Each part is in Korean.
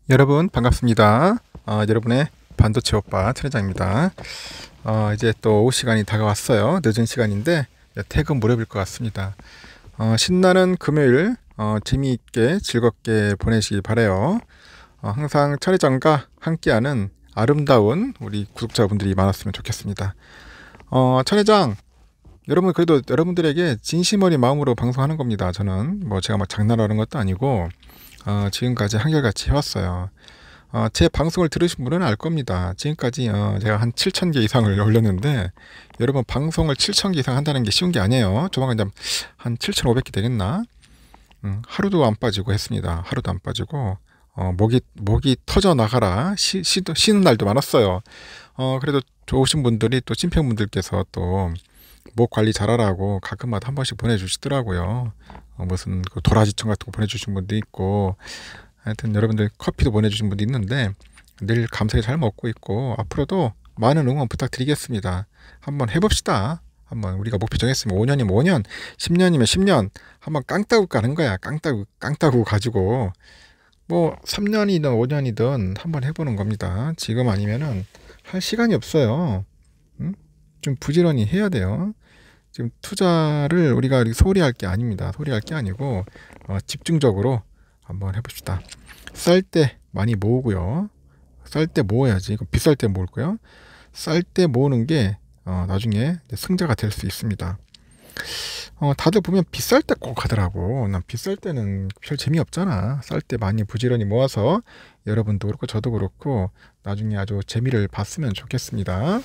여러분 반갑습니다. 여러분의 반도체 오빠 트레장입니다. 이제 또 오후 시간이 다가왔어요. 늦은 시간인데 퇴근 무렵일 것 같습니다. 신나는 금요일 재미있게 즐겁게 보내시기 바래요. 항상 트레장과 함께하는 아름다운 우리 구독자분들이 많았으면 좋겠습니다. 트레장 여러분, 그래도 여러분들에게 진심 어린 마음으로 방송하는 겁니다. 저는 뭐 제가 막 장난하는 것도 아니고 지금까지 한결같이 해왔어요. 제 방송을 들으신 분은 알 겁니다. 지금까지 제가 한 7,000개 이상을 올렸는데, 여러분 방송을 7,000개 이상 한다는 게 쉬운 게 아니에요. 조만간 한 7,500개 되겠나? 하루도 안 빠지고 했습니다. 하루도 안 빠지고 목이 터져 나가라 쉬는 날도 많았어요. 그래도 좋으신 분들이 또 찐팬분들께서 또 목 관리 잘하라고 가끔마다 한 번씩 보내주시더라고요. 무슨 그 도라지청 같은 거 보내주신 분도 있고, 하여튼 여러분들 커피도 보내주신 분도 있는데 늘 감사히 잘 먹고 있고, 앞으로도 많은 응원 부탁드리겠습니다. 한번 해봅시다. 한번 우리가 목표 정했으면 5년이면 5년, 10년이면 10년 한번 깡따구 까는 거야. 깡따구 가지고 뭐 3년이든 5년이든 한번 해보는 겁니다. 지금 아니면은 할 시간이 없어요. 좀 부지런히 해야 돼요. 지금 투자를 우리가 소홀히 할 게 아닙니다. 소홀히 할 게 아니고 집중적으로 한번 해봅시다. 쌀 때 많이 모으고요. 쌀 때 모아야지. 비쌀 때 모을 거요. 쌀 때 모으는 게 나중에 승자가 될 수 있습니다. 다들 보면 비쌀 때 꼭 하더라고. 난 비쌀 때는 별 재미없잖아. 쌀 때 많이 부지런히 모아서 여러분도 그렇고 저도 그렇고 나중에 아주 재미를 봤으면 좋겠습니다.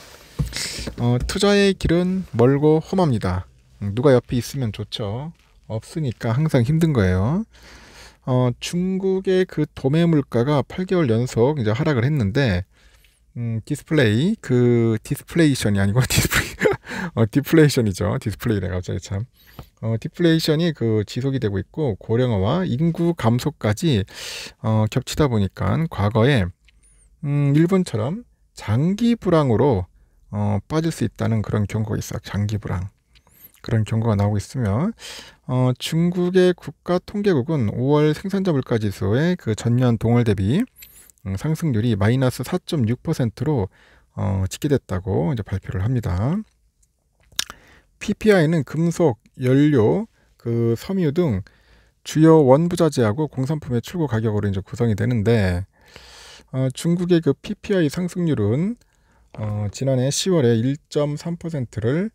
투자의 길은 멀고 험합니다. 누가 옆에 있으면 좋죠. 없으니까 항상 힘든 거예요. 중국의 그 도매 물가가 8개월 연속 이제 하락을 했는데, 디스플레이션이 아니고 디플레이션이죠. 디스플레이래 갑자기 참. 디플레이션이 그 지속이 되고 있고, 고령화와 인구 감소까지 겹치다 보니까 과거에 일본처럼 장기 불황으로 빠질 수 있다는 그런 경고가 있어요. 장기 불황. 그런 경고가 나오고 있으며, 중국의 국가통계국은 5월 생산자 물가지수의 그 전년 동월 대비 상승률이 마이너스 4.6%로 집계됐다고 이제 발표를 합니다. PPI는 금속, 연료, 그 섬유 등 주요 원부자재하고 공산품의 출고 가격으로 이제 구성이 되는데, 중국의 그 PPI 상승률은 지난해 10월에 1.3%를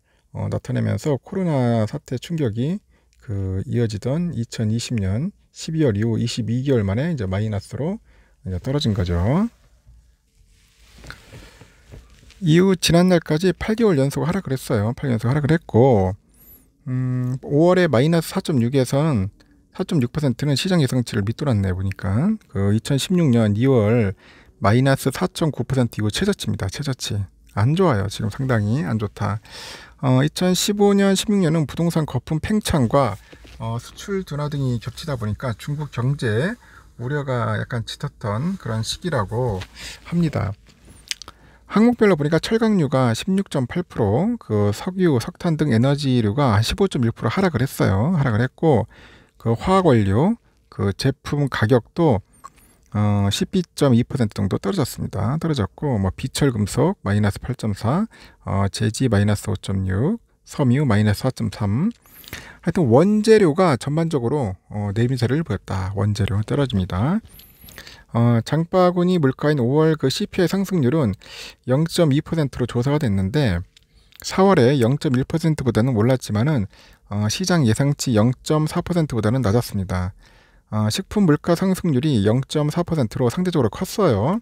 나타내면서 코로나 사태 충격이 그 이어지던 2020년 12월 이후 22개월 만에 이제 마이너스로 이제 떨어진 거죠. 이후 지난날까지 8개월 연속 하락을 했어요. 8개월 연속 하락을 했고, 5월에 마이너스 4.6에서는 4.6%는 시장 예상치를 밑돌았네 보니까. 그 2016년 2월 마이너스 4.9% 이후 최저치입니다. 최저치. 안 좋아요. 지금 상당히 안 좋다. 2015년, 16년은 부동산 거품 팽창과 수출 둔화 등이 겹치다 보니까 중국 경제 우려가 약간 짙었던 그런 시기라고 합니다. 항목별로 보니까 철강유가 16.8%, 그 석유, 석탄 등 에너지류가 15.1% 하락을 했어요. 하락을 했고, 그 화학원료, 그 제품 가격도 12.2% 정도 떨어졌습니다. 떨어졌고, 뭐 비철금속 마이너스 8.4, 제지 마이너스 5.6, 섬유 마이너스 4.3. 하여튼 원재료가 전반적으로 내림세를 보였다. 원재료 떨어집니다. 장바구니 물가인 5월 그 CPI 상승률은 0.2%로 조사가 됐는데, 4월에 0.1%보다는 올랐지만은 시장 예상치 0.4%보다는 낮았습니다. 식품 물가 상승률이 0.4%로 상대적으로 컸어요.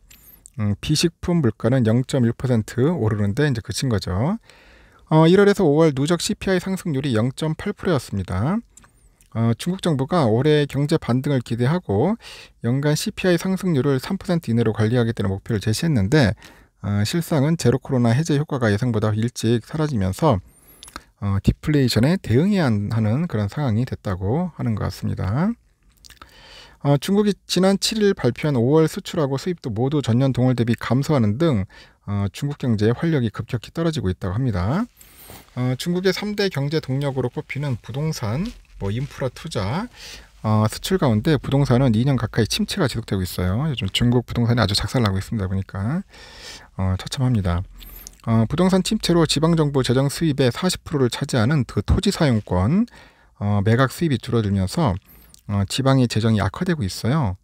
비식품 물가는 0.1% 오르는데 이제 그친 거죠. 1월에서 5월 누적 CPI 상승률이 0.8%였습니다. 중국 정부가 올해 경제 반등을 기대하고 연간 CPI 상승률을 3% 이내로 관리하겠다는 목표를 제시했는데, 실상은 제로 코로나 해제 효과가 예상보다 일찍 사라지면서 디플레이션에 대응해야 하는 그런 상황이 됐다고 하는 것 같습니다. 중국이 지난 7일 발표한 5월 수출하고 수입도 모두 전년 동월 대비 감소하는 등 중국 경제의 활력이 급격히 떨어지고 있다고 합니다. 중국의 3대 경제 동력으로 꼽히는 부동산, 뭐 인프라 투자, 수출 가운데 부동산은 2년 가까이 침체가 지속되고 있어요. 요즘 중국 부동산이 아주 작살나고 있습니다. 보니까 처참합니다. 부동산 침체로 지방정부 재정 수입의 40%를 차지하는 그 토지 사용권 매각 수입이 줄어들면서 지방의 재정이 악화되고 있어요.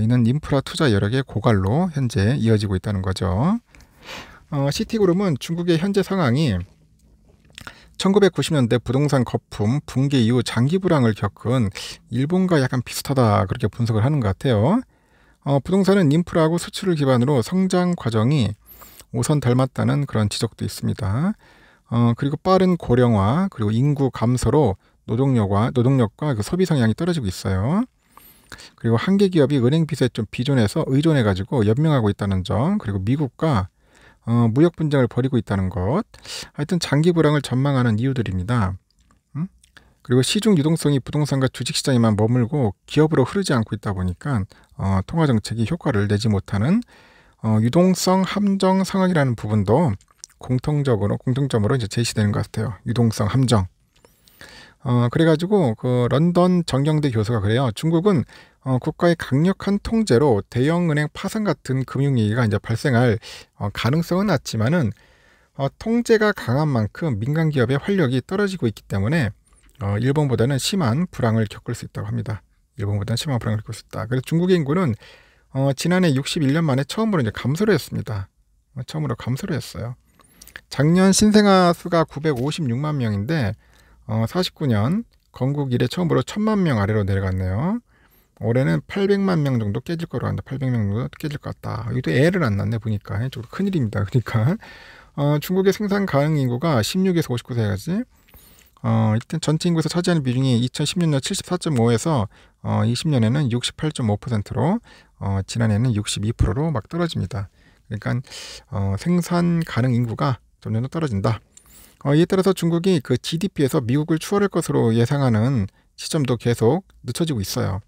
이는 인프라 투자 여력의 고갈로 현재 이어지고 있다는 거죠. 시티그룹은 중국의 현재 상황이 1990년대 부동산 거품 붕괴 이후 장기 불황을 겪은 일본과 약간 비슷하다, 그렇게 분석을 하는 것 같아요. 부동산은 인프라하고 수출을 기반으로 성장 과정이 우선 닮았다는 그런 지적도 있습니다. 그리고 빠른 고령화 그리고 인구 감소로 노동력과 그 소비 성향이 떨어지고 있어요. 그리고 한계 기업이 은행 빚에 좀 비존해서 의존해가지고 연명하고 있다는 점, 그리고 미국과 무역 분쟁을 벌이고 있다는 것, 하여튼 장기 불황을 전망하는 이유들입니다. 그리고 시중 유동성이 부동산과 주식시장에만 머물고 기업으로 흐르지 않고 있다 보니까 통화 정책이 효과를 내지 못하는 유동성 함정 상황이라는 부분도 공통점으로 이제 제시되는 것 같아요. 유동성 함정. 그래가지고 그 런던 정경대 교수가 그래요. 중국은 국가의 강력한 통제로 대형은행 파산 같은 금융위기가 이제 발생할 가능성은 낮지만은 통제가 강한 만큼 민간 기업의 활력이 떨어지고 있기 때문에 일본보다는 심한 불황을 겪을 수 있다고 합니다. 일본보다는 심한 불황을 겪을 수 있다. 그래서 중국의 인구는 지난해 61년 만에 처음으로 이제 감소를 했습니다. 처음으로 감소를 했어요. 작년 신생아 수가 956만 명인데 49년 건국 이래 처음으로 1000만 명 아래로 내려갔네요. 올해는 800만 명 정도 깨질 거로 한다. 800명 정도 깨질 것 같다. 이것도 애를 안 낳네 보니까. 좀 큰일입니다. 그러니까 중국의 생산 가능 인구가 16에서 59세까지 일단 전체 인구에서 차지하는 비중이 2010년에 74.5에서 20년에는 68.5%로 지난해는 62%로 막 떨어집니다. 그러니까 생산 가능 인구가 점점 더 떨어진다. 이에 따라서 중국이 그 GDP에서 미국을 추월할 것으로 예상하는 시점도 계속 늦춰지고 있어요.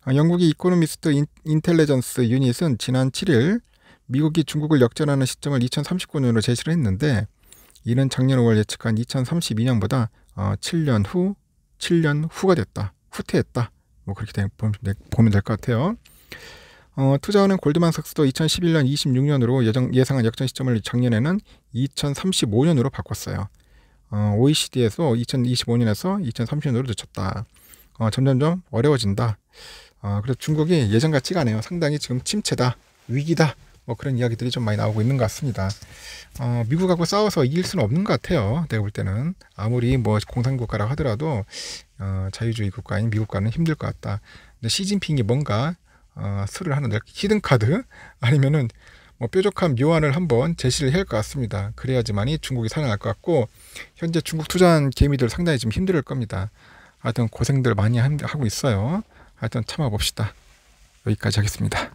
영국의 이코노미스트 인텔리전스 유닛은 지난 7일 미국이 중국을 역전하는 시점을 2039년으로 제시를 했는데, 이는 작년 5월 예측한 2032년보다 7년 후가 됐다. 후퇴했다. 뭐 그렇게 보면 될 것 같아요. 투자하는 골드만삭스도 2011년 26년으로 예상한 역전 시점을 작년에는 2035년으로 바꿨어요. OECD에서 2025년에서 2030년으로 늦췄다. 점점점 어려워진다. 그래서 중국이 예전 같지가 않아요. 상당히 지금 침체다, 위기다, 뭐 그런 이야기들이 좀 많이 나오고 있는 것 같습니다. 미국하고 싸워서 이길 수는 없는 것 같아요. 내가 볼 때는 아무리 뭐 공산국가라고 하더라도 자유주의 국가인 미국과는 힘들 것 같다. 근데 시진핑이 뭔가 수를 하는 히든카드 아니면은 뭐 뾰족한 묘안을 한번 제시를 해야 할 것 같습니다. 그래야지만이 중국이 살아날 것 같고, 현재 중국 투자한 개미들 상당히 좀 힘들 겁니다. 하여튼 고생들 많이 하고 있어요. 하여튼 참아봅시다. 여기까지 하겠습니다.